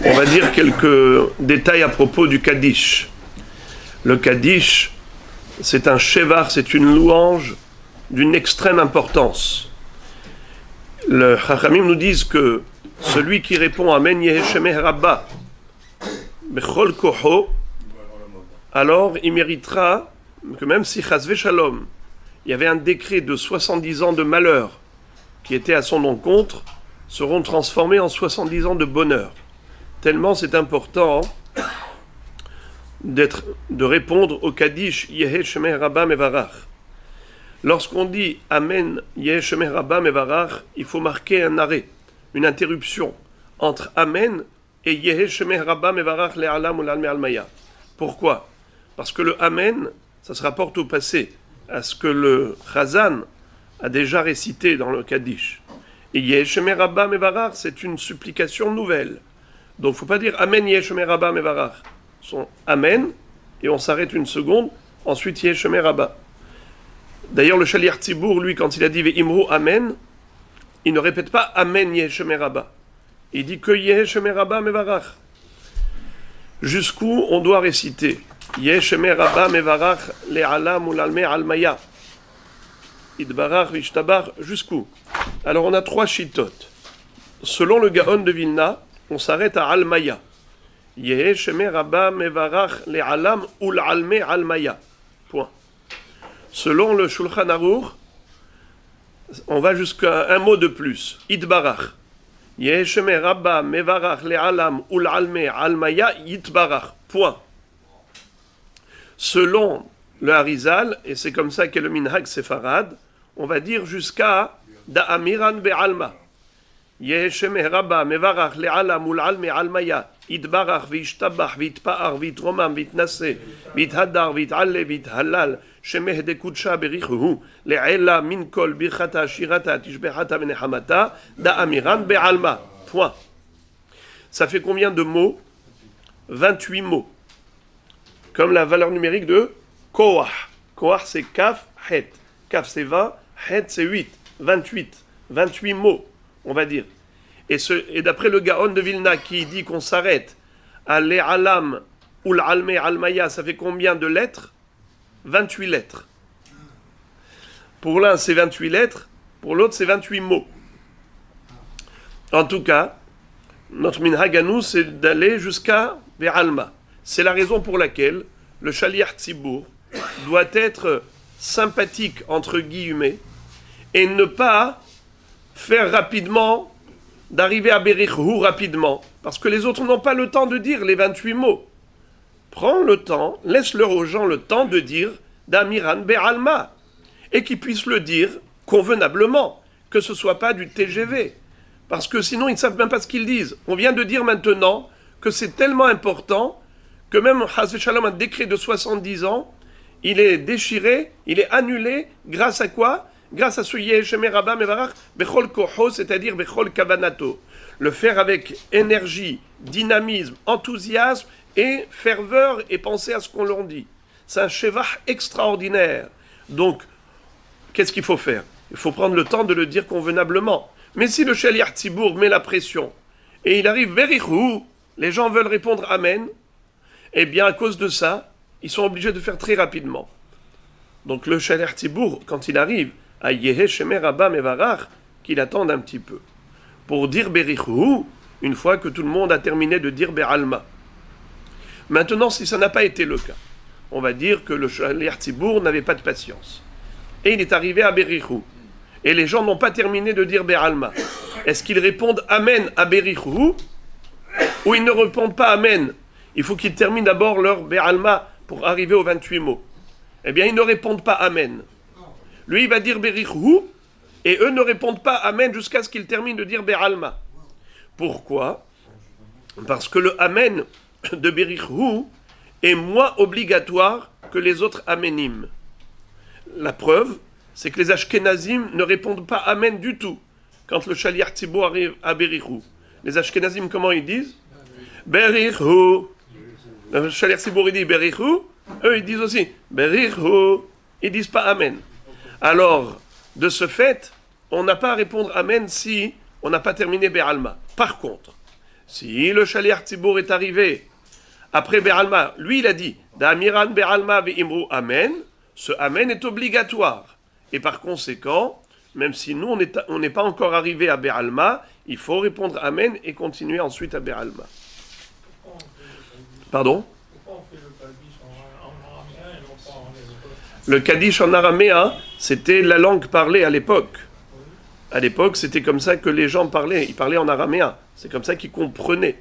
On va dire quelques détails à propos du Kaddish. Le Kaddish, c'est un shevar, c'est une louange d'une extrême importance. Le Chachamim nous disent que celui qui répond Amen Yehi Shemeh Rabba Bechol Koho, alors il méritera que même si Chas Veshalom, il y avait un décret de 70 ans de malheur qui était à son encontre, seront transformés en 70 ans de bonheur. Tellement c'est important de répondre au Kaddish Yehi Shemeh Rabba Mevarach. Lorsqu'on dit Amen Yehi Shemeh Rabba Mevarach, il faut marquer un arrêt, une interruption entre Amen et Yehi Shemeh Rabba Mevarach Le'alam ou L'Alme Almaya. Pourquoi? Parce que le Amen, ça se rapporte au passé, à ce que le Chazan a déjà récité dans le Kaddish. Et Yehi Shemeh Rabba Mevarach, c'est une supplication nouvelle. Donc il ne faut pas dire Amen Yehi Shemeh Rabba Mevarach. Son Amen, et on s'arrête une seconde, ensuite Yehi Shemeh Rabba. D'ailleurs, le Shaliach Tzibour, lui, quand il a dit Ve'imru Amen, il ne répète pas Amen Yehi Shemeh Rabba. Il dit que Yehi Shemeh Rabba Mevarach. Jusqu'où on doit réciter Yehi Shemeh Rabba Mevarach Le'alam ou L'Alme Almaya. Idbarach Vishtabar, jusqu'où? Alors on a 3 chitotes. Selon le Gaon de Vilna, on s'arrête à Almaya. Yehi Shemeh Rabba Mevarach Le'alam ou L'Alme Almaya. Point. Selon le Shulchan Aruch, on va jusqu'à un mot de plus. Idbarach. Yehi Shemeh Rabba Mevarach Le'alam ou L'Alme Almaya Yitbarach. Point. Selon le Harizal, et c'est comme ça qu'est le Minhag Sefarad, on va dire jusqu'à Da'amiran Be'alma. Yehi Shemeh Rabba Mevarach Le'alam ou L'Alme Almaya Yitbarach V'ishtabach V'itpa'ar V'itromam V'itnase V'ithadar V'it'alle V'ithallal Shemeh Dekudsha Berichuhu Le'ela Min Kol Birchata Shirata Tishbehata Menechamata Da'amiran Be'alma. Point. Ça fait combien de mots? 28 mots. Comme la valeur numérique de Koach. Koach c'est Kaf, Het. Kaf c'est 20, Het c'est 8. 28. 28 mots, on va dire. Et d'après le Gaon de Vilna qui dit qu'on s'arrête à Le'alam ou L'Alme Almaya, ça fait combien de lettres? 28 lettres. Pour l'un c'est 28 lettres, pour l'autre c'est 28 mots. En tout cas, notre minhag à nous c'est d'aller jusqu'à Ve'alma. C'est la raison pour laquelle le Shaliach Tzibour doit être sympathique entre guillemets et ne pas faire rapidement, d'arriver à Berichou rapidement, parce que les autres n'ont pas le temps de dire les 28 mots. Prends le temps, laisse-leur aux gens le temps de dire Damiran Be'alma, et qu'ils puissent le dire convenablement, que ce ne soit pas du TGV, parce que sinon ils ne savent même pas ce qu'ils disent. On vient de dire maintenant que c'est tellement important que même Chas V'Shalom, un décret de 70 ans, il est déchiré, il est annulé, grâce à quoi? Grâce à ce Yehi Shemeh Rabba Mevarach Bechol Koho, c'est-à-dire Bechol Kavanato. Le faire avec énergie, dynamisme, enthousiasme et ferveur et penser à ce qu'on leur dit. C'est un shevach extraordinaire. Donc, qu'est-ce qu'il faut faire? Il faut prendre le temps de le dire convenablement. Mais si le Shaliach Tzibour met la pression et il arrive Berichou, les gens veulent répondre Amen, eh bien, à cause de ça, ils sont obligés de faire très rapidement. Donc, le Shaliach Tzibour, quand il arrive à Yehi Shemeh Rabba Mevarach, qu'il attende un petit peu. Pour dire Berichou, une fois que tout le monde a terminé de dire Be'alma. Maintenant, si ça n'a pas été le cas, on va dire que le Shaliach Tzibour n'avait pas de patience. Et il est arrivé à Berichou. Et les gens n'ont pas terminé de dire Be'alma. Est-ce qu'ils répondent Amen à Berichou ou ils ne répondent pas Amen? Il faut qu'ils terminent d'abord leur Be'alma pour arriver aux 28 mots. Eh bien, ils ne répondent pas Amen. Lui, il va dire Berichou, et eux ne répondent pas Amen jusqu'à ce qu'ils terminent de dire Be'alma. Pourquoi? Parce que le Amen de Berichou est moins obligatoire que les autres Amenim. La preuve, c'est que les Ashkenazim ne répondent pas Amen du tout quand le Shaliach Tzibur arrive à Berichou. Les Ashkenazim, comment ils disent? Berichou. Le Shaliach Tzibur, il dit Berichou. Eux, ils disent aussi Berichou. Ils disent pas Amen. Alors, de ce fait, on n'a pas à répondre Amen si on n'a pas terminé Be'alma. Par contre, si le Shaliach Tzibur est arrivé après Be'alma, lui, il a dit Da'amiran Be'alma ve'imru Amen. Ce Amen est obligatoire. Et par conséquent, même si nous, on n'est pas encore arrivé à Be'alma, il faut répondre Amen et continuer ensuite à Be'alma. Pardon? Pourquoi on fait le Kaddish en araméen et non pas en hébreu? Le Kaddish en araméen, c'était la langue parlée à l'époque. À l'époque, c'était comme ça que les gens parlaient. Ils parlaient en araméen. C'est comme ça qu'ils comprenaient.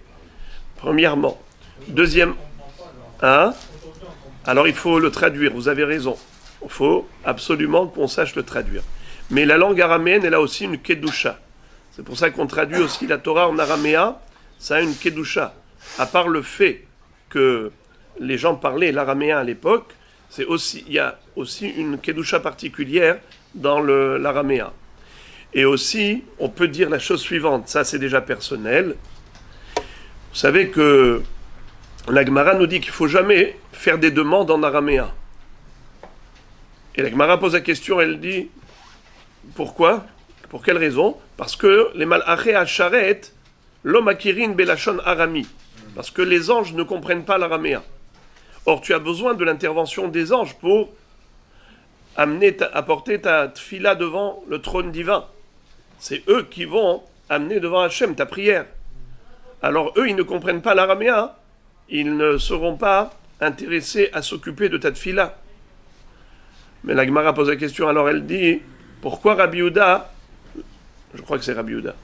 Premièrement. Deuxième. Hein? Alors il faut le traduire. Vous avez raison. Il faut absolument qu'on sache le traduire. Mais la langue araméenne, elle a aussi une kedusha. C'est pour ça qu'on traduit aussi la Torah en araméen. Ça a une kedusha. À part le fait que les gens parlaient l'araméen à l'époque, il y a aussi une kedusha particulière dans l'araméen. Et aussi, on peut dire la chose suivante, ça c'est déjà personnel. Vous savez que la Gemara nous dit qu'il ne faut jamais faire des demandes en araméen. Et la Gemara pose la question, elle dit, pourquoi? Pour quelle raison? Parce que les malaché hacharet, l'omakirin belachon arami. Parce que les anges ne comprennent pas l'araméen. Or, tu as besoin de l'intervention des anges pour apporter ta tfila devant le trône divin. C'est eux qui vont amener devant Hachem ta prière. Alors eux, ils ne comprennent pas l'araméen. Ils ne seront pas intéressés à s'occuper de ta tfila. Mais la Gemara pose la question, alors elle dit, pourquoi Rabbi Yehuda, je crois que c'est Rabbi Yehuda,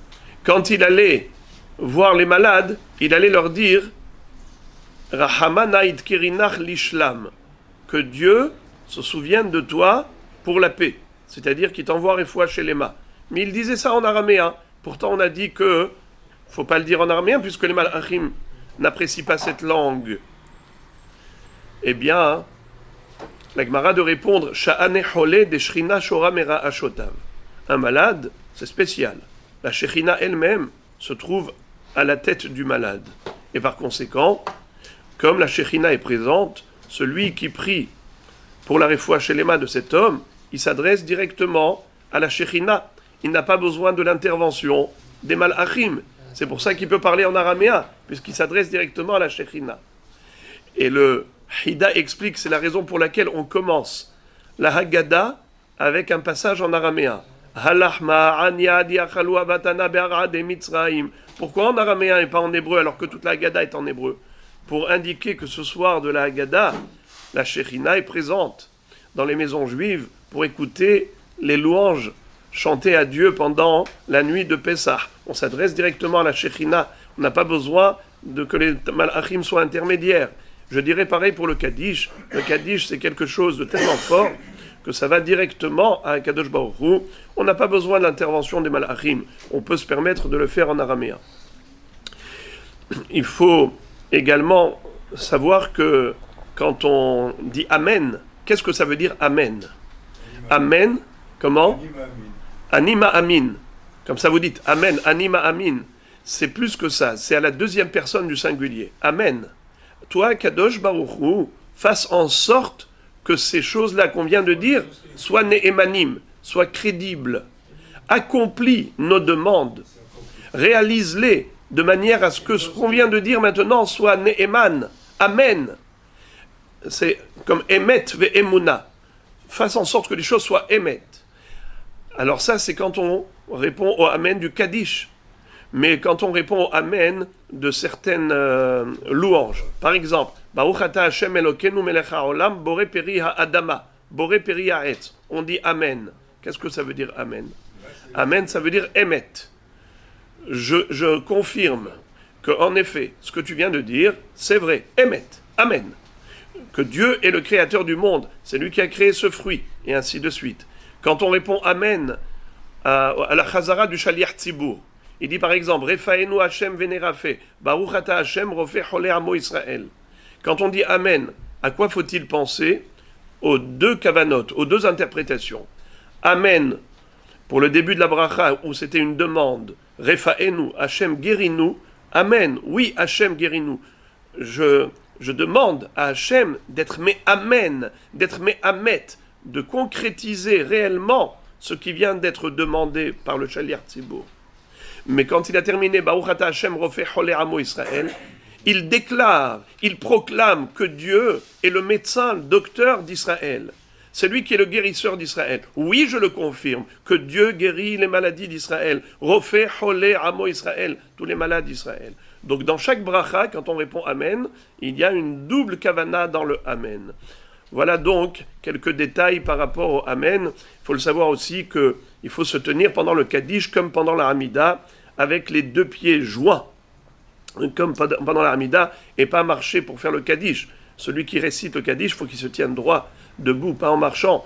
quand il allait voir les malades, il allait leur dire, Rahamana idkirinach lishlam, que Dieu se souvienne de toi pour la paix. C'est-à-dire qu'il t'envoie refoua chez les mains. Mais il disait ça en araméen. Pourtant, on a dit que faut pas le dire en araméen puisque les malachim n'apprécient pas cette langue. Eh bien, la Gemara de répondre Sha'ane chole de shrina shora mera ashotav. Un malade, c'est spécial. La shechina elle-même se trouve à la tête du malade. Et par conséquent, comme la shechina est présente, celui qui prie pour la refoua chez les mains de cet homme, il s'adresse directement à la shechina. Il n'a pas besoin de l'intervention des malachim. C'est pour ça qu'il peut parler en araméen, puisqu'il s'adresse directement à la shechina. Et le Hida explique, c'est la raison pour laquelle on commence la Haggadah avec un passage en araméen. Pourquoi en araméen et pas en hébreu alors que toute la Haggadah est en hébreu? Pour indiquer que ce soir de la Haggadah, la shechina est présente dans les maisons juives pour écouter les louanges chantées à Dieu pendant la nuit de Pessah. On s'adresse directement à la shechina. On n'a pas besoin que les malachim soient intermédiaires. Je dirais pareil pour le Kaddish. Le Kaddish, c'est quelque chose de tellement fort que ça va directement à Kadosh Baruch Hu. On n'a pas besoin de l'intervention des malachim. On peut se permettre de le faire en araméen. Il faut également savoir que quand on dit Amen, qu'est-ce que ça veut dire Amen? Amen, comment? Anima Amin. Comme ça vous dites Amen, Anima Amin. C'est plus que ça. C'est à la deuxième personne du singulier. Amen. Toi, Kadosh Baruch Hu, fasse en sorte que ces choses-là qu'on vient de dire soient ne'emanim, soient crédibles. Accomplis nos demandes. Réalise-les de manière à ce que ce qu'on vient de dire maintenant soit ne'eman. Amen. C'est comme emet ve'emuna. Fasse en sorte que les choses soient emet. Alors ça, c'est quand on répond au Amen du Kaddish. Mais quand on répond au Amen de certaines louanges. Par exemple, Baruch ata Hashem Elokeinu melech haolam boré peri ha'adama, boré peri ha'etz. On dit Amen. Qu'est-ce que ça veut dire Amen? Amen, ça veut dire Emet. Je confirme qu'en effet, ce que tu viens de dire, c'est vrai. Emet. Amen. Que Dieu est le créateur du monde. C'est lui qui a créé ce fruit. Et ainsi de suite. Quand on répond Amen à la Chazara du Shaliach Tzibur, il dit par exemple Refaenu Hashem Venerafe, Baruch ata Hashem Rofe Chole Amo Israël. Quand on dit Amen, à quoi faut-il penser? aux deux kavanot, aux deux interprétations. Amen, pour le début de la bracha, où c'était une demande. Refaenu, Hachem guéris-nous. Amen, oui, Hachem guéris-nous. Je demande à Hachem d'être Amen, d'être Amet, de concrétiser réellement ce qui vient d'être demandé par le Shaliach Tzibour. Mais quand il a terminé Baruch Ata Hashem Rofeh Cholei Amo Israël, il déclare, il proclame que Dieu est le médecin, le docteur d'Israël. C'est lui qui est le guérisseur d'Israël. Oui, je le confirme, que Dieu guérit les maladies d'Israël. Rofeh Cholei Amo Israël, tous les malades d'Israël. Donc dans chaque bracha, quand on répond Amen, il y a une double kavana dans le Amen. Voilà donc quelques détails par rapport au Amen. Il faut le savoir aussi qu'il faut se tenir pendant le Kaddish comme pendant la Hamida, avec les deux pieds joints, comme pendant la Hamida, et pas marcher pour faire le Kaddish. Celui qui récite le Kaddish, il faut qu'il se tienne droit, debout, pas en marchant.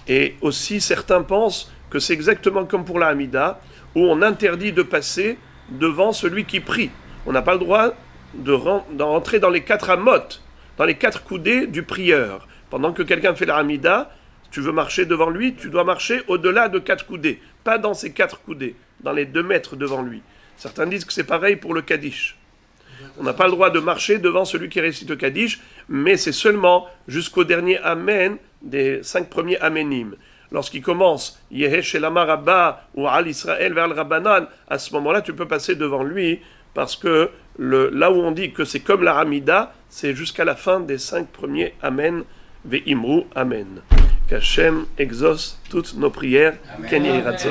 Et aussi, certains pensent que c'est exactement comme pour la Hamida, où on interdit de passer devant celui qui prie. On n'a pas le droit d'entrer dans les quatre amotes, dans les quatre coudées du prieur. Pendant que quelqu'un fait la Hamida, si tu veux marcher devant lui, tu dois marcher au-delà de 4 coudées, pas dans ces 4 coudées, dans les 2 mètres devant lui. Certains disent que c'est pareil pour le Kaddish. On n'a pas le droit de marcher devant celui qui récite le Kaddish, mais c'est seulement jusqu'au dernier Amen des 5 premiers Amenim. Lorsqu'il commence Yehe Shelama Rabba ou Al Israël vers le Rabbanan, à ce moment-là, tu peux passer devant lui, parce que là où on dit que c'est comme la Hamida, c'est jusqu'à la fin des 5 premiers Amen. Ve'imru, Amen. Qu'Hachem exauce toutes nos prières. Ken Yehi Ratzon.